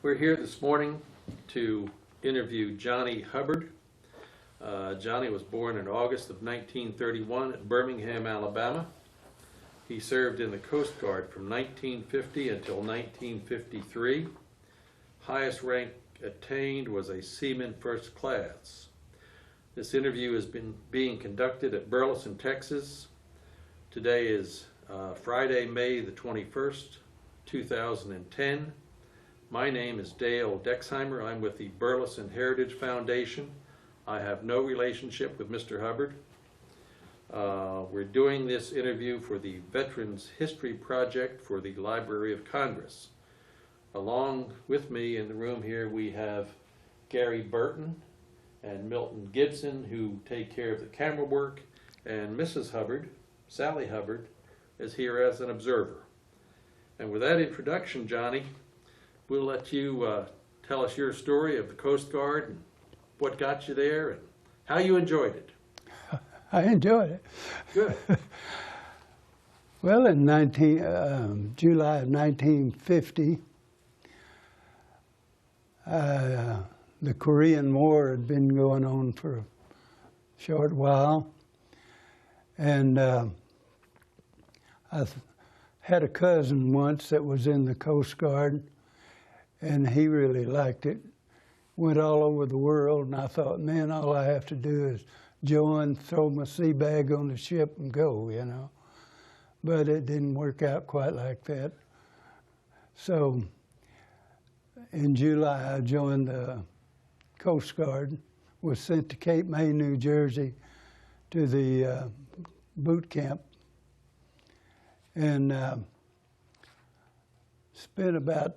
We're here this morning to interview Johnnie Hubbard. Johnnie was born in August of 1931 at Birmingham, Alabama. He served in the Coast Guard from 1950 until 1953. Highest rank attained was a Seaman First Class. This interview has been being conducted at Burleson, Texas. Today is Friday, May the 21st, 2010. My name is Dale Dexheimer. I'm with the Burleson Heritage Foundation. I have no relationship with Mr. Hubbard. We're doing this interview for the Veterans History Project for the Library of Congress. Along with me in the room here we have Gary Burton and Milton Gibson, who take care of the camera work, and Mrs. Hubbard, Sally Hubbard, is here as an observer. And with that introduction, Johnnie, we'll let you tell us your story of the Coast Guard and what got you there and how you enjoyed it. I enjoyed it. Good. Well, in July of 1950, the Korean War had been going on for a short while, and I had a cousin once that was in the Coast Guard, and he really liked it. Went all over the world, and I thought, man, all I have to do is join, throw my sea bag on the ship and go, you know. But it didn't work out quite like that. So in July, I joined the Coast Guard, was sent to Cape May, New Jersey, to the boot camp, and spent about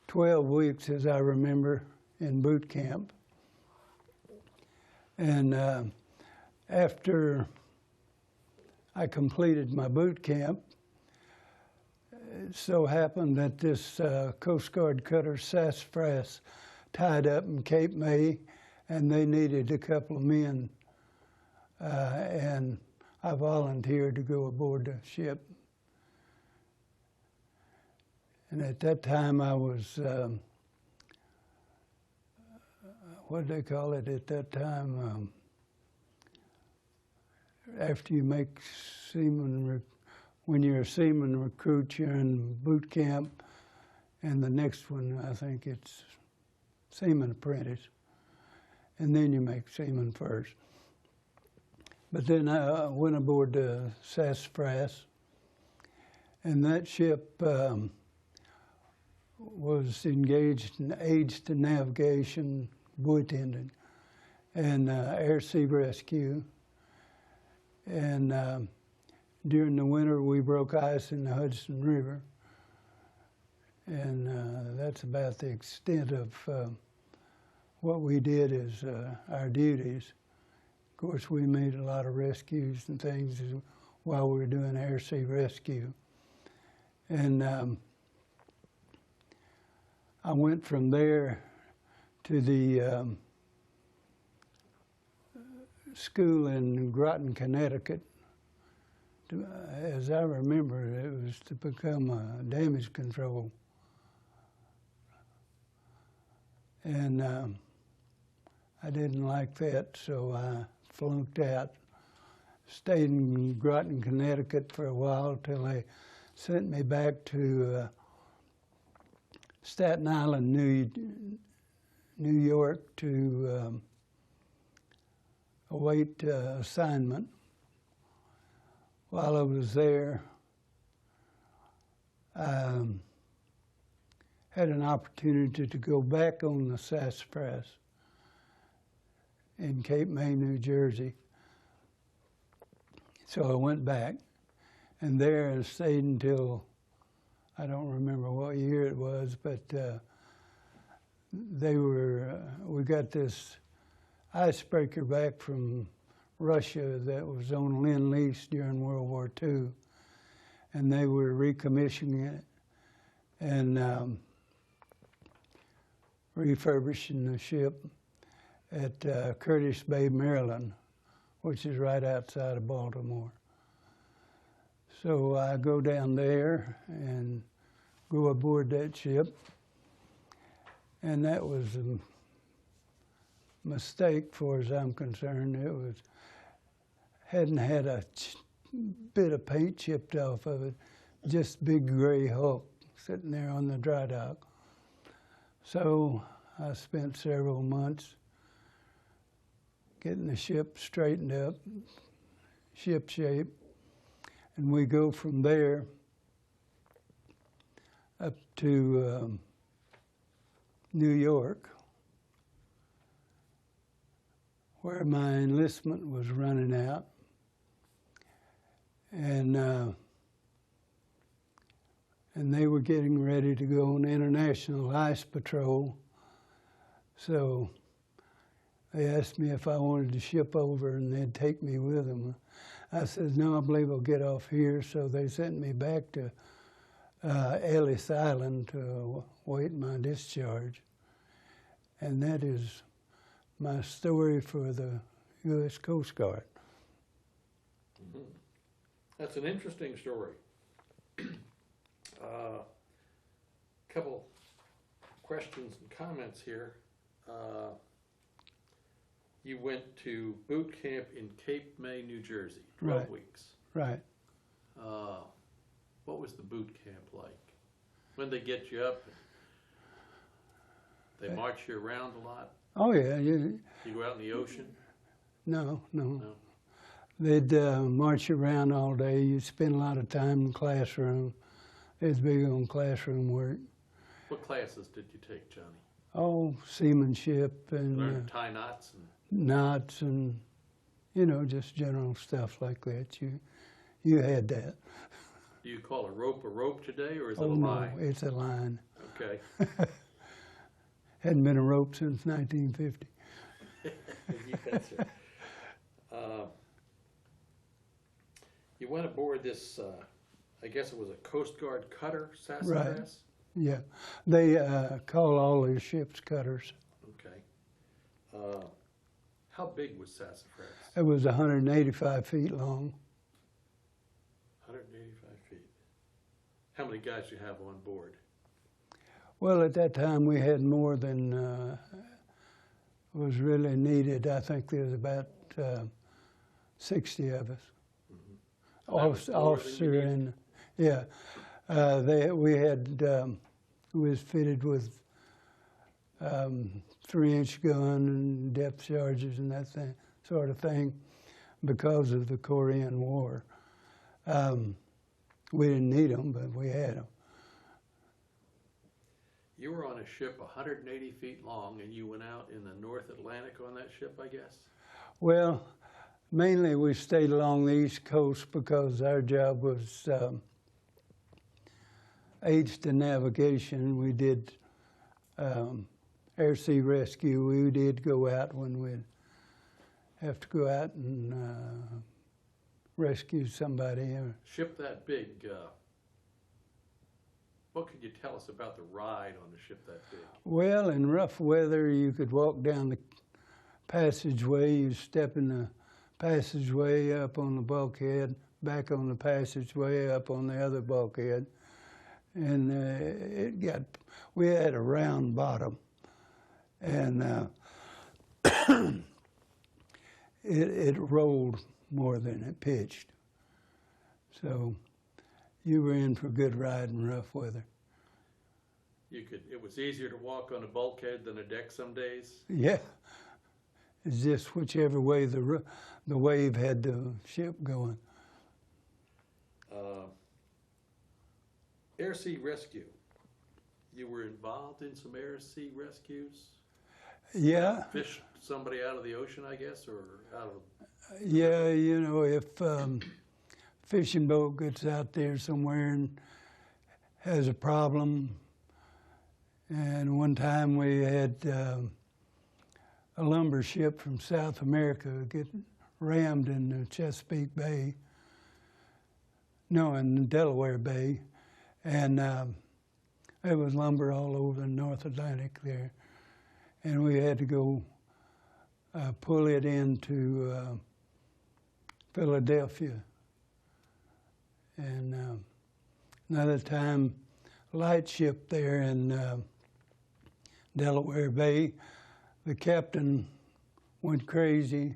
12 weeks, as I remember, in boot camp. And after I completed my boot camp, it so happened that this Coast Guard cutter Sassafras tied up in Cape May, and they needed a couple of men, and I volunteered to go aboard the ship. And at that time I was, what do they call it at that time? After you make seaman, when you're a seaman recruit, you're in boot camp, and the next one, I think it's seaman apprentice, and then you make seaman first. But then I went aboard the Sassafras, and that ship was engaged in aids to navigation, buoy tending, and air-sea rescue. And during the winter, we broke ice in the Hudson River. And that's about the extent of what we did as our duties. Of course, we made a lot of rescues and things while we were doing air-sea rescue. And I went from there to the school in Groton, Connecticut. As I remember, it was to become a damage control. And I didn't like that, so I flunked out. Stayed in Groton, Connecticut for a while till they sent me back to Staten Island, New York to await assignment. While I was there, I had an opportunity to go back on the Sassafras in Cape May, New Jersey. So I went back, and there I stayed until, I don't remember what year it was, but we got this icebreaker back from Russia that was on Lend-Lease during World War II, and they were recommissioning it and refurbishing the ship at Curtis Bay, Maryland, which is right outside of Baltimore. So I go down there and go aboard that ship, And that was a mistake, far as I'm concerned. It was hadn't had a bit of paint chipped off of it, just big gray hulk sitting there on the dry dock. So I spent several months getting the ship straightened up, ship shape, and we go from there up to New York, where my enlistment was running out. And they were getting ready to go on international ice patrol. So they asked me if I wanted to ship over and they'd take me with them. I said, no, I believe I'll get off here. So they sent me back to Ellis Island to wait my discharge. And that is my story for the U.S. Coast Guard. Mm-hmm. That's an interesting story. Couple questions and comments here. You went to boot camp in Cape May, New Jersey, 12 weeks. Right. What was the boot camp like? When they get you up, they march you around a lot? Oh, yeah. You go out in the ocean? No. They'd march you around all day. You'd spend a lot of time in the classroom. They was big on classroom work. What classes did you take, Johnny? Oh, seamanship and Learn to tie knots and you know, just general stuff like that. You had that. Do you call a rope today, or is it a No, line? it's a line. Okay. Hadn't been a rope since 1950. You betcha. You went aboard this, I guess it was a Coast Guard cutter, Sassafras? Right. Yeah. They call all their ships cutters. Okay. How big was Sassafras? It was 185 feet long. 185 feet. How many guys do you have on board? Well, at that time we had more than was really needed. I think there was about 60 of us. Mm-hmm. Officer and yeah, we was fitted with 3-inch gun and depth charges and that sort of thing because of the Korean War. We didn't need them, but we had them. You were on a ship 180 feet long, and you went out in the North Atlantic on that ship, I guess? Well, mainly we stayed along the East Coast because our job was aids to navigation. We did air sea rescue. We did go out when we'd have to go out and rescue somebody. Ship that big, what could you tell us about the ride on a ship that big? Well, in rough weather, you could walk down the passageway. You step in the passageway, up on the bulkhead, back on the passageway, up on the other bulkhead. And we had a round bottom. And it rolled more than it pitched. So you were in for a good ride in rough weather. It was easier to walk on a bulkhead than a deck some days? Yeah. It's just whichever way the wave had the ship going. Air sea rescue. You were involved in some air sea rescues? Yeah. Fish somebody out of the ocean, I guess, or out of... Yeah, you know, if fishing boat gets out there somewhere and has a problem, and one time we had a lumber ship from South America get rammed in the Chesapeake Bay, no, in Delaware Bay, and there was lumber all over the North Atlantic there, and we had to go pull it into Philadelphia. And another time, light ship there in Delaware Bay. The captain went crazy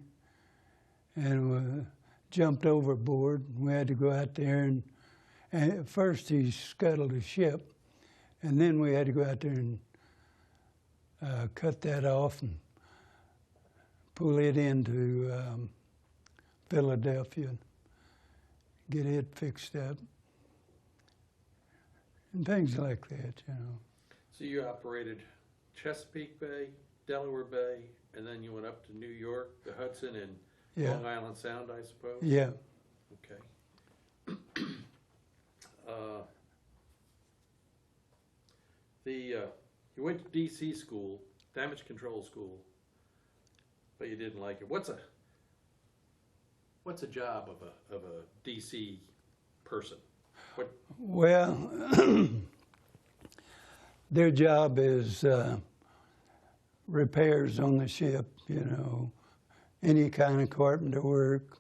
and jumped overboard. We had to go out there and at first he scuttled the ship, and then we had to go out there and cut that off and pull it into Philadelphia, get it fixed up, and things like that, you know. So you operated Chesapeake Bay, Delaware Bay, and then you went up to New York, the Hudson, and Yeah. Long Island Sound, I suppose? Yeah. Okay. You went to DC school, damage control school, but you didn't like it. What's a job of a DC person? What? Well, their job is repairs on the ship, you know, any kind of carpenter work,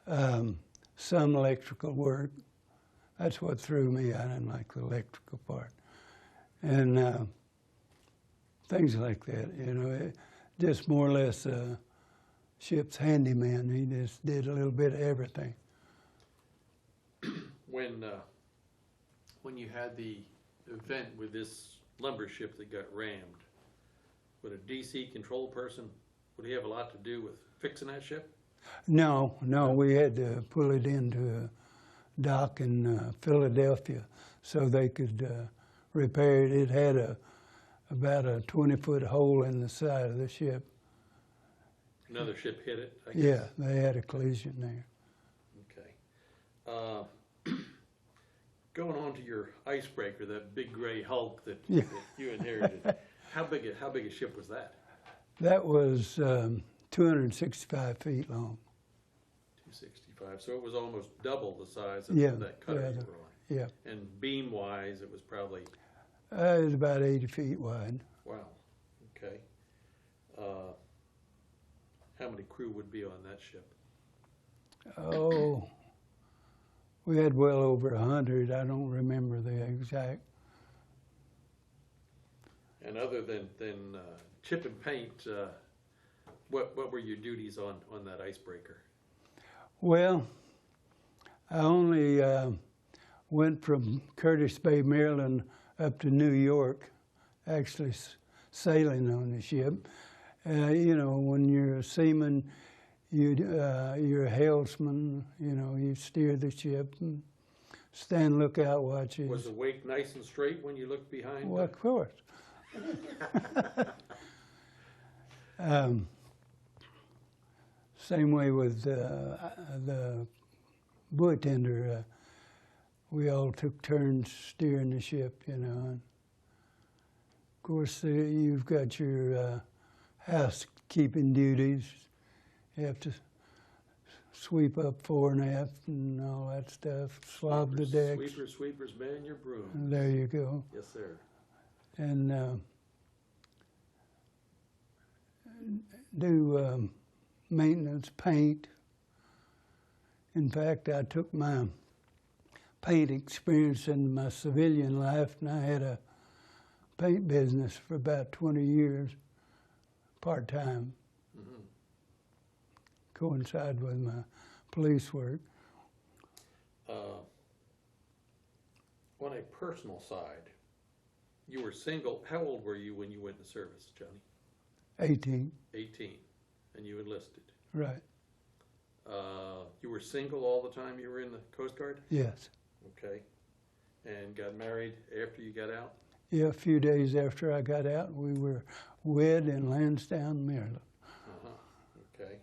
some electrical work. That's what threw me. I didn't like the electrical part. And things like that, you know, just more or less ship's handyman. He just did a little bit of everything. When you had the event with this lumber ship that got rammed, would a DC control person, would he have a lot to do with fixing that ship? No, we had to pull it into a dock in Philadelphia so they could repair it. It had about a 20-foot hole in the side of the ship. Another ship hit it, I guess? Yeah, they had a collision there. Okay. Going on to your icebreaker, that big gray Hulk that Yeah. you inherited, how big a ship was that? That was 265 feet long. 265, so it was almost double the size of Yeah, that cutter yeah, you were on. Yeah, And beam-wise, it was probably, it was about 80 feet wide. wow, okay. How many crew would be on that ship? Oh, we had well over 100. I don't remember the exact. And other than chip and paint, what were your duties on that icebreaker? Well, I only went from Curtis Bay, Maryland, up to New York, actually sailing on the ship. You know, when you're a seaman, you're a helmsman. You know, you steer the ship and stand lookout watches. Was the wake nice and straight when you looked behind? Well, of course. Same way with the buoy tender. We all took turns steering the ship, you know. And of course, you've got your housekeeping duties. You have to sweep up fore and aft and all that stuff, swab the decks. Sweepers, man your broom. And there you go. Yes, sir. And do maintenance, paint. In fact, I took my paint experience in my civilian life, and I had a paint business for about 20 years, part-time. Mm-hmm. Coincide with my police work. On a personal side, you were single. How old were you when you went into service, Johnny? 18. 18, and you enlisted. Right. You were single all the time you were in the Coast Guard? Yes. Okay. And got married after you got out? Yeah, a few days after I got out, we were wed in Lansdowne, Maryland. Uh-huh. Okay.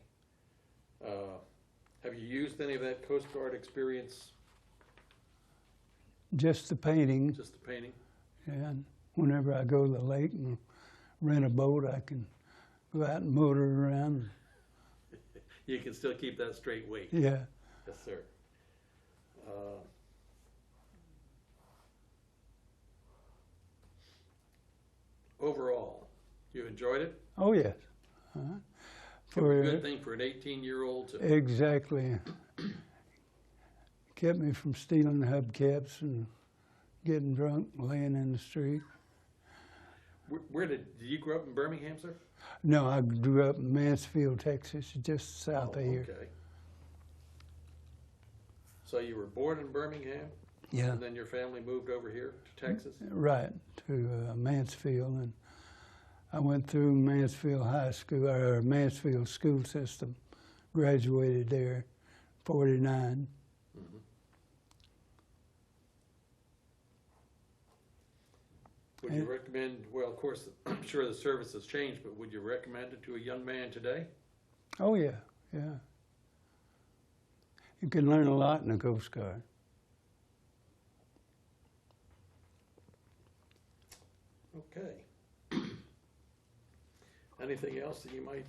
Have you used any of that Coast Guard experience? Just the painting. Just the painting? And whenever I go to the lake and rent a boat, I can go out and motor around. You can still keep that straight weight? Yeah. Yes, sir. Overall, you enjoyed it? Oh, yes. It was a good thing for an 18-year-old to... Exactly. Kept me from stealing hubcaps and getting drunk and laying in the street. Where did you grow up in Birmingham, sir? No, I grew up in Mansfield, Texas, just south of here. Okay. So you were born in Birmingham, Yeah, and then your family moved over here to Texas? right, to Mansfield. And I went through Mansfield High School, or Mansfield school system, graduated there, 49. Mhm. Would you recommend, well, of course, I'm sure the service has changed, but would you recommend it to a young man today? Oh, yeah, yeah. You can learn a lot in the Coast Guard. Okay. Anything else that you might,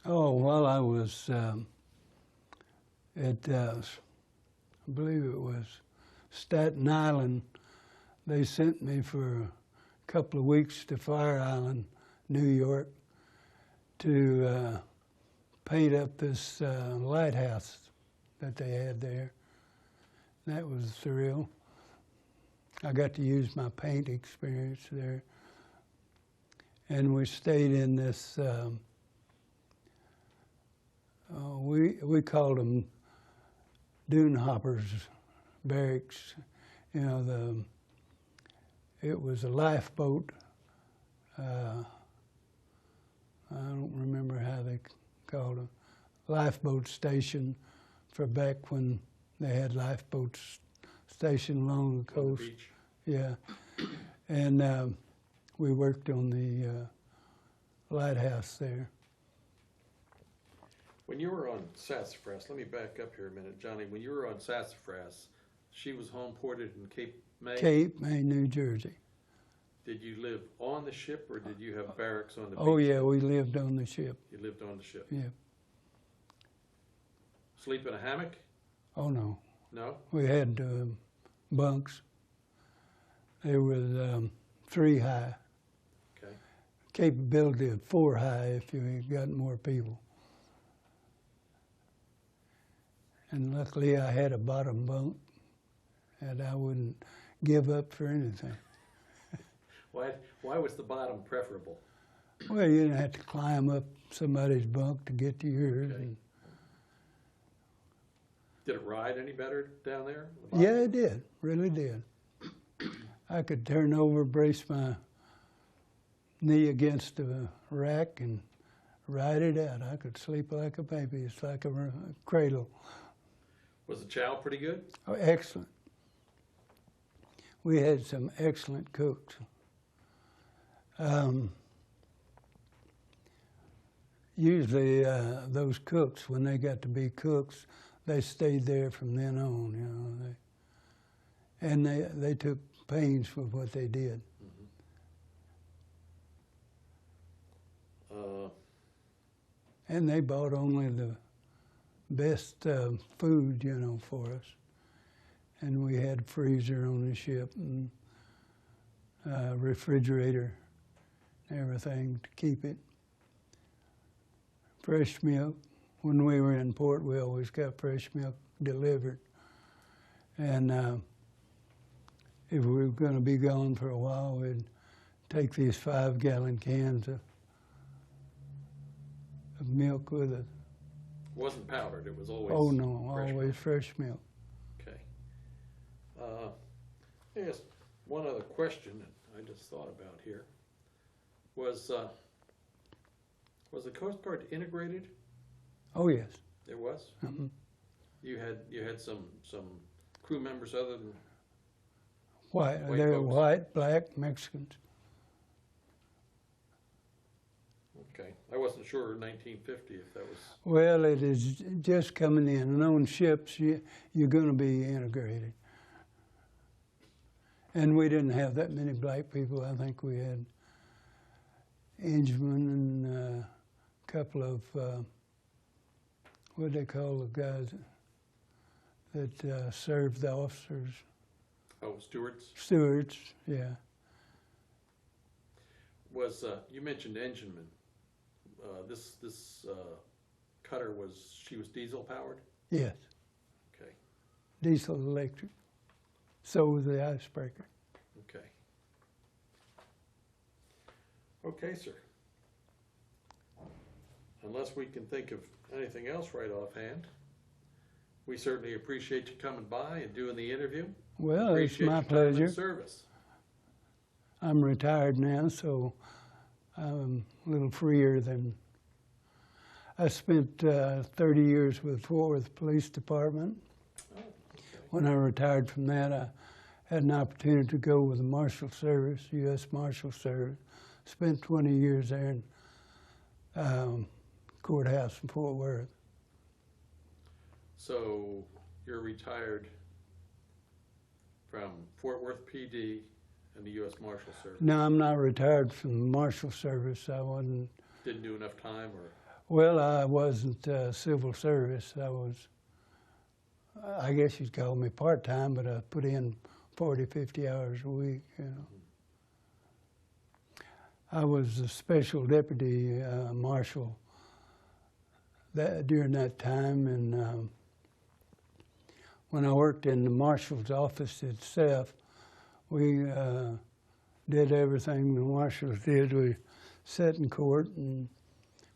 Oh, while I was at, I believe it was Staten Island, they sent me for a couple of weeks to Fire Island, New York, to paint up this lighthouse that they had there. That was a thrill. I got to use my paint experience there. And we stayed in this, we called them dune hoppers barracks. You know, it was a lifeboat. I don't remember how they called it. Lifeboat station for back when they had lifeboats stationed along the on the coast. beach? Yeah, and we worked on the lighthouse there. When you were on Sassafras, let me back up here a minute, Johnny. When you were on Sassafras, she was home ported in Cape May? Cape May, New Jersey. Did you live on the ship, or did you have barracks on the beach? Oh yeah, we lived on the ship. You lived on the ship. Yeah. Sleep in a hammock? Oh no, No? we had bunks. There was 3 high. Okay. Capability of 4 high if you had got more people. And luckily I had a bottom bunk that I wouldn't give up for anything. Why was the bottom preferable? Well, you didn't have to climb up somebody's bunk to get to yours. Okay. And Did it ride any better down there? yeah, it did, really did. I could turn over, brace my knee against the rack and ride it out. I could sleep like a baby. It's like a cradle. Was the chow pretty good? Oh, excellent. We had some excellent cooks. Usually those cooks, when they got to be cooks, they stayed there from then on, you know. And they took pains with what they did. And they bought only the best food, you know, for us. And we had a freezer on the ship and refrigerator and everything to keep it. Fresh milk. When we were in port, we always got fresh milk delivered. And if we were going to be gone for a while, we'd take these 5-gallon cans of milk with us. Wasn't powdered, it was always Oh no, fresh always fresh milk. Okay. Yes, one other question that I just thought about here was the Coast Guard integrated? Oh yes. It was? Mhm. You had some crew members other than White, White they're folks. white, black, Mexicans. okay. I wasn't sure in 1950 if that was Well, it is just coming in. And on ships, you're going to be integrated. And we didn't have that many black people. I think we had Ingeman and a couple of, what do they call the guys that served the officers? stewards. Stewards, yeah. Was you mentioned Engineman? This cutter was diesel powered? Yes, Okay. diesel electric. So was the icebreaker. Okay. Okay, sir. Unless we can think of anything else right offhand, we certainly appreciate you coming by and doing the interview. Well, it's Appreciate my your time pleasure. and service. I'm retired now, so I'm a little freer than. I spent 30 years with Fort Worth Police Department. Oh, okay. When I retired from that, I had an opportunity to go with the Marshal Service, U.S. Marshal Service. Spent 20 years there in courthouse in Fort Worth. So you're retired from Fort Worth PD and the U.S. Marshal Service. No, I'm not retired from the Marshal Service. I wasn't. Didn't do enough time, or? Well, I wasn't civil service. I was, I guess you'd call me part-time, but I put in 40, 50 hours a week, you know. I was a special deputy marshal during that time, and when I worked in the marshal's office itself, we did everything the marshals did. We sat in court and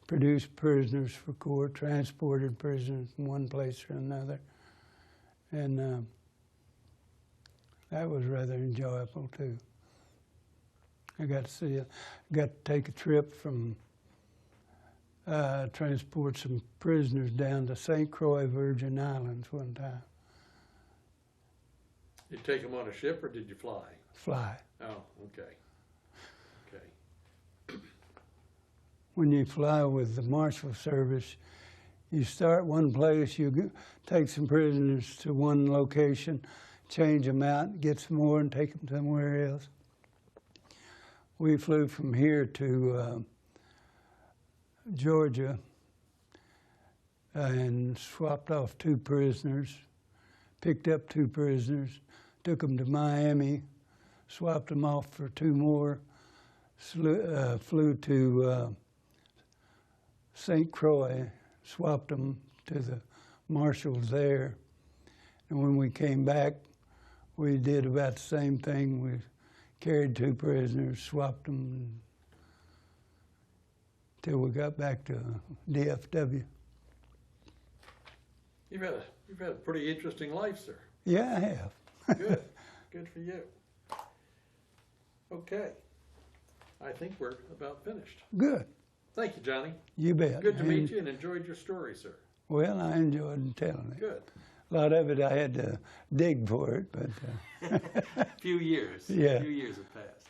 produced prisoners for court, transported prisoners from one place to another, and that was rather enjoyable too. I got to see it. Got to take a trip from transport some prisoners down to St. Croix, Virgin Islands one time. You take them on a ship, or did you fly? Fly. Oh, okay. Okay. When you fly with the Marshal Service, you start one place, you take some prisoners to one location, change them out, get some more, and take them somewhere else. We flew from here to Georgia and swapped off 2 prisoners, picked up 2 prisoners, took them to Miami, swapped them off for 2 more, flew to St. Croix, swapped them to the marshals there. And when we came back, we did about the same thing. We carried 2 prisoners, swapped them till we got back to DFW. You've had a pretty interesting life, sir. Yeah, I have. Good. Good for you. Okay. I think we're about finished. Good. Thank you, Johnny. You bet. Good to meet you, and enjoyed your story, sir. Well, I enjoyed telling it. Good. A lot of it I had to dig for it, but A few years. Yeah. A few years have passed.